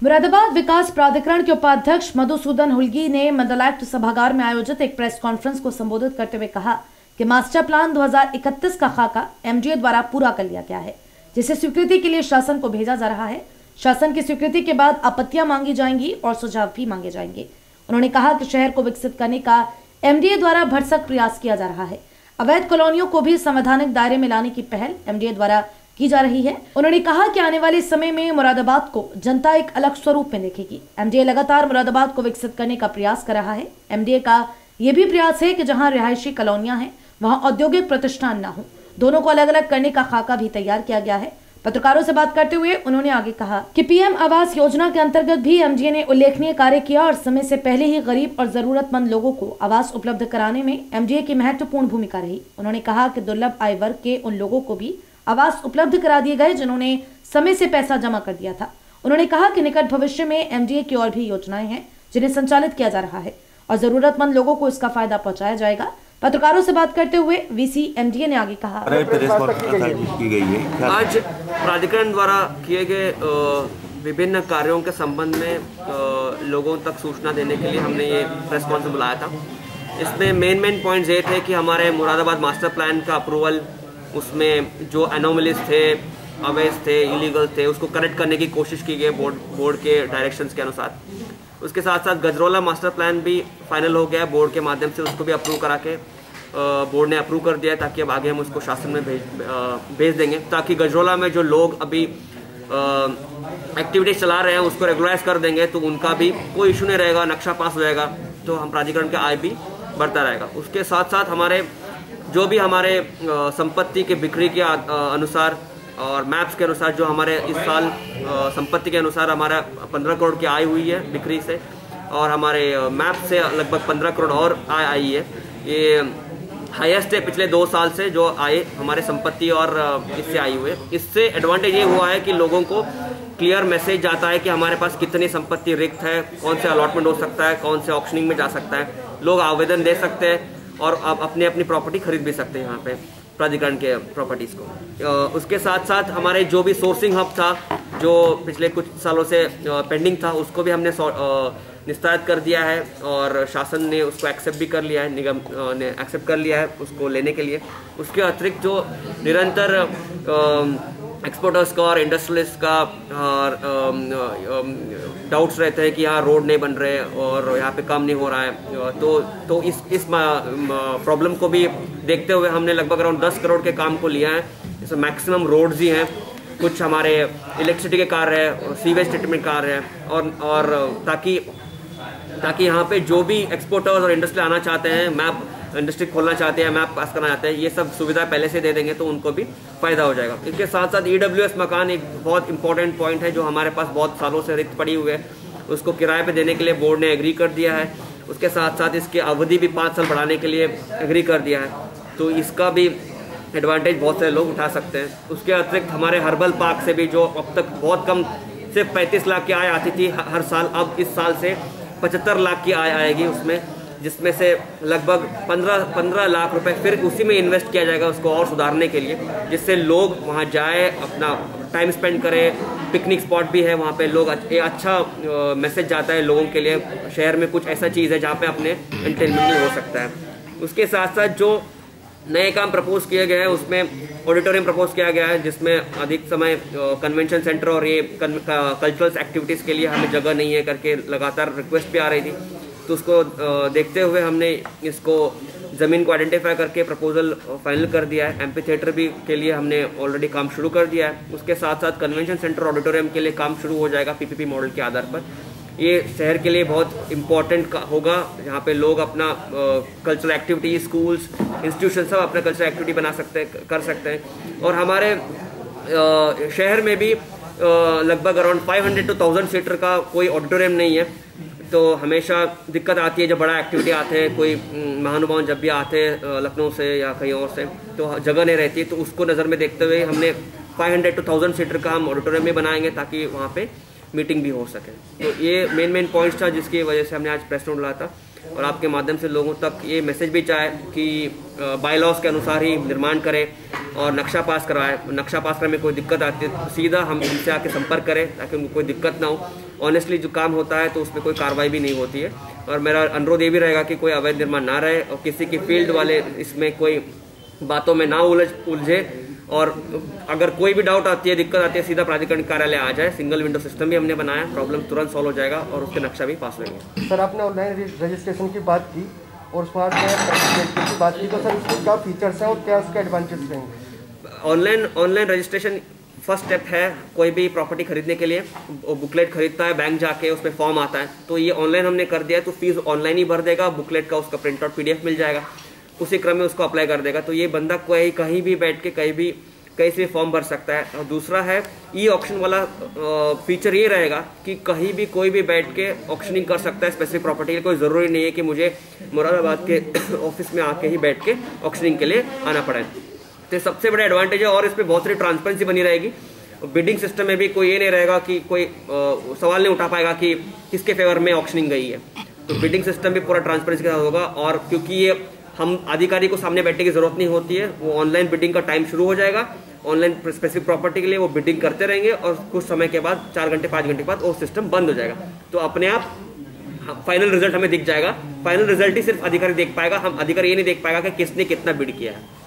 मुरादाबाद विकास प्राधिकरण के उपाध्यक्ष मधुसूदन हुल्गी ने मंडलायुक्त सभागार में आयोजित एक प्रेस कॉन्फ्रेंस को संबोधित करते हुए कहा कि मास्टर प्लान 2031 का खाका एमडीए द्वारा पूरा कर लिया गया है, जिसे स्वीकृति के लिए शासन को भेजा जा रहा है। शासन की स्वीकृति के बाद आपत्तियां मांगी जाएंगी और सुझाव भी मांगे जाएंगे। उन्होंने कहा कि शहर को विकसित करने का एमडीए द्वारा भरसक प्रयास किया जा रहा है। अवैध कॉलोनियों को भी संवैधानिक दायरे में लाने की पहल एमडीए द्वारा की जा रही है। उन्होंने कहा कि आने वाले समय में मुरादाबाद को जनता एक अलग स्वरूप में देखेगी। एमडीए लगातार मुरादाबाद को विकसित करने का प्रयास कर रहा है। एमडीए का यह भी प्रयास है कि जहां रिहायशी कॉलोनियां हैं वहां औद्योगिक प्रतिष्ठान न हो। दोनों को अलग अलग करने का खाका भी तैयार किया गया है। पत्रकारों से बात करते हुए उन्होंने आगे कहा कि पीएम आवास योजना के अंतर्गत भी एमडीए ने उल्लेखनीय कार्य किया और समय से पहले ही गरीब और जरूरतमंद लोगों को आवास उपलब्ध कराने में एमडीए की महत्वपूर्ण भूमिका रही। उन्होंने कहा कि दुर्लभ आय वर्ग के उन लोगों को भी आवास उपलब्ध करा दिए गए जिन्होंने समय से पैसा जमा कर दिया था। उन्होंने कहा कि निकट भविष्य में एमडीए की और भी योजनाएं हैं जिन्हें संचालित किया जा रहा है और जरूरतमंद लोगों को इसका फायदा पहुंचाया जाएगा। पत्रकारों से बात करते हुए वीसी एमडीए ने आगे कहा, आज प्राधिकरण द्वारा किए गए विभिन्न कार्यों के संबंध में लोगों तक सूचना देने के लिए हमने ये प्रेस कॉन्फ्रेंस बुलाया था। इसमें मेन पॉइंट्स ये थे कि हमारे मुरादाबाद मास्टर प्लान का अप्रूवल, उसमें जो एनोमलीज थे, अवैध थे, इलीगल थे, उसको करेक्ट करने की कोशिश की गई बोर्ड के डायरेक्शंस के अनुसार। उसके साथ साथ गजरौला मास्टर प्लान भी फाइनल हो गया बोर्ड के माध्यम से, उसको भी अप्रूव करा के बोर्ड ने अप्रूव कर दिया है, ताकि अब आगे हम उसको शासन में भेज देंगे, ताकि गजरौला में जो लोग अभी एक्टिविटीज चला रहे हैं उसको रेगुलराइज कर देंगे, तो उनका भी कोई इशू नहीं रहेगा, नक्शा पास हो जाएगा, तो हम प्राधिकरण का आय भी बढ़ता रहेगा। उसके साथ साथ हमारे जो भी हमारे संपत्ति के बिक्री के अनुसार और मैप्स के अनुसार जो हमारे इस साल संपत्ति के अनुसार हमारा 15 करोड़ की आय हुई है बिक्री से, और हमारे मैप से लगभग 15 करोड़ और आय आई है। ये हाईएस्ट है पिछले 2 साल से जो आय हमारे संपत्ति और इससे आई हुई है। इससे एडवांटेज ये हुआ है कि लोगों को क्लियर मैसेज जाता है कि हमारे पास कितनी संपत्ति रिक्त है, कौन से अलॉटमेंट हो सकता है, कौन से ऑक्शनिंग में जा सकता है, लोग आवेदन दे सकते हैं और आप अपनी प्रॉपर्टी खरीद भी सकते हैं यहाँ पे प्राधिकरण के प्रॉपर्टीज़ को। उसके साथ साथ हमारे जो भी सोर्सिंग हब था जो पिछले कुछ सालों से पेंडिंग था, उसको भी हमने निस्तारित कर दिया है और शासन ने उसको एक्सेप्ट भी कर लिया है, निगम ने एक्सेप्ट कर लिया है उसको लेने के लिए। उसके अतिरिक्त जो निरंतर एक्सपोर्टर्स का और इंडस्ट्रियलिस्ट का डाउट्स रहते हैं कि यहाँ रोड नहीं बन रहे और यहाँ पे काम नहीं हो रहा है, तो इस प्रॉब्लम को भी देखते हुए हमने लगभग अराउंड 10 करोड़ के काम को लिया है। इसमें मैक्सिमम रोड्स ही हैं, कुछ हमारे इलेक्ट्रिसिटी के कार्य है, सीवेज ट्रीटमेंट कार्य है, और ताकि यहाँ पे जो भी एक्सपोर्टर्स और इंडस्ट्री आना चाहते हैं, मैप इंडस्ट्री खोलना चाहते हैं, मैप पास करना चाहते हैं, ये सब सुविधा पहले से दे देंगे तो उनको भी फायदा हो जाएगा। इसके साथ साथ ईडब्ल्यूएस मकान एक बहुत इंपॉर्टेंट पॉइंट है जो हमारे पास बहुत सालों से रिक्त पड़ी हुई है, उसको किराए पे देने के लिए बोर्ड ने एग्री कर दिया है। उसके साथ साथ इसकी अवधि भी 5 साल बढ़ाने के लिए एग्री कर दिया है, तो इसका भी एडवांटेज बहुत सारे लोग उठा सकते हैं। उसके अतिरिक्त हमारे हर्बल पार्क से भी जो अब तक बहुत कम सिर्फ 35 लाख की आय आती थी हर साल, अब इस साल से 75 लाख की आय आएगी उसमें, जिसमें से लगभग 15 लाख रुपए फिर उसी में इन्वेस्ट किया जाएगा उसको और सुधारने के लिए, जिससे लोग वहाँ जाए, अपना टाइम स्पेंड करें। पिकनिक स्पॉट भी है वहाँ पे, लोग अच्छा मैसेज जाता है लोगों के लिए, शहर में कुछ ऐसा चीज़ है जहाँ पे अपने एंटरटेनमेंट हो सकता है। उसके साथ साथ जो नए काम प्रपोज किए गए हैं उसमें ऑडिटोरियम प्रपोज किया गया है, जिसमें अधिक समय कन्वेंशन सेंटर और ये कल्चरल एक्टिविटीज़ के लिए हमें जगह नहीं है करके लगातार रिक्वेस्ट भी आ रही थी, तो उसको देखते हुए हमने इसको ज़मीन को आइडेंटिफाई करके प्रपोजल फाइनल कर दिया है। एम्पी थिएटर भी के लिए हमने ऑलरेडी काम शुरू कर दिया है। उसके साथ साथ कन्वेंशन सेंटर ऑडिटोरियम के लिए काम शुरू हो जाएगा पीपीपी मॉडल के आधार पर। ये शहर के लिए बहुत इम्पोर्टेंट होगा, जहाँ पे लोग अपना कल्चरल एक्टिविटी, स्कूल्स, इंस्टीट्यूशन सब अपना कल्चरल एक्टिविटी बना सकते हैं, कर सकते हैं। और हमारे शहर में भी लगभग अराउंड 500 to 1000 सीटर का कोई ऑडिटोरियम नहीं है, तो हमेशा दिक्कत आती है जब बड़ा एक्टिविटी आते हैं, कोई महानुभाव जब भी आते हैं लखनऊ से या कहीं और से, तो जगह नहीं रहती, तो उसको नज़र में देखते हुए हमने 500 to 1000 सीटर का हम ऑडिटोरियम भी बनाएंगे ताकि वहाँ पे मीटिंग भी हो सके। तो ये मेन पॉइंट्स था जिसकी वजह से हमने आज प्रेस नोट लाया था, और आपके माध्यम से लोगों तक ये मैसेज भी चाहे कि बाय लॉज के अनुसार ही निर्माण करें और नक्शा पास करवाएं। नक्शा पास करने में कोई दिक्कत आती है तो सीधा हम इनसे आके संपर्क करें ताकि उनको कोई दिक्कत ना हो। ऑनेस्टली जो काम होता है तो उसमें कोई कार्रवाई भी नहीं होती है। और मेरा अनुरोध ये भी रहेगा कि कोई अवैध निर्माण ना रहे और किसी की फील्ड वाले इसमें कोई बातों में ना उलझे। और अगर कोई भी डाउट आती है, दिक्कत आती है, सीधा प्राधिकरण कार्यालय आ जाए। सिंगल विंडो सिस्टम भी हमने बनाया, प्रॉब्लम तुरंत सॉल्व हो जाएगा और उसके नक्शा भी पास होंगे। सर आपने ऑनलाइन रजिस्ट्रेशन की बात की और स्मार्ट की बात की, तो सर उसके क्या फीचर्स हैं और क्या उसके एडवांटेज रहेंगे? ऑनलाइन रजिस्ट्रेशन फर्स्ट स्टेप है। कोई भी प्रॉपर्टी खरीदने के लिए बुकलेट खरीदता है, बैंक जाके उसमें फॉर्म आता है, तो ये ऑनलाइन हमने कर दिया है, तो फीस ऑनलाइन ही भर देगा, बुकलेट का उसका प्रिंट आउट PDF मिल जाएगा, उसी क्रम में उसको अप्लाई कर देगा। तो ये बंदा कहीं भी बैठ के कहीं से फॉर्म भर सकता है। और दूसरा है ई ऑक्शन वाला फीचर ये रहेगा कि कहीं भी कोई भी बैठ के ऑक्शनिंग कर सकता है स्पेसिफिक प्रॉपर्टी के। कोई ज़रूरी नहीं है कि मुझे मुरादाबाद के ऑफिस में आके ही बैठ के ऑक्शनिंग के लिए आना पड़े। तो सबसे बड़ा एडवांटेज है और इस पर बहुत सारी ट्रांसपेरेंसी बनी रहेगी। बिडिंग सिस्टम में भी कोई ये नहीं रहेगा कि कोई सवाल नहीं उठा पाएगा कि किसके फेवर में ऑक्शनिंग गई है। तो बिडिंग सिस्टम भी पूरा ट्रांसपेरेंसी के साथ होगा। और क्योंकि ये हम अधिकारी को सामने बैठने की जरूरत नहीं होती है, वो ऑनलाइन बिडिंग का टाइम शुरू हो जाएगा। ऑनलाइन स्पेसिफिक प्रॉपर्टी के लिए वो बिडिंग करते रहेंगे और कुछ समय के बाद 4 घंटे 5 घंटे के बाद वो सिस्टम बंद हो जाएगा। तो अपने आप फाइनल रिजल्ट हमें दिख जाएगा। फाइनल रिजल्ट ही सिर्फ अधिकारी देख पाएगा, हम अधिकारी ये नहीं देख पाएगा कि किसने कितना बिड किया है।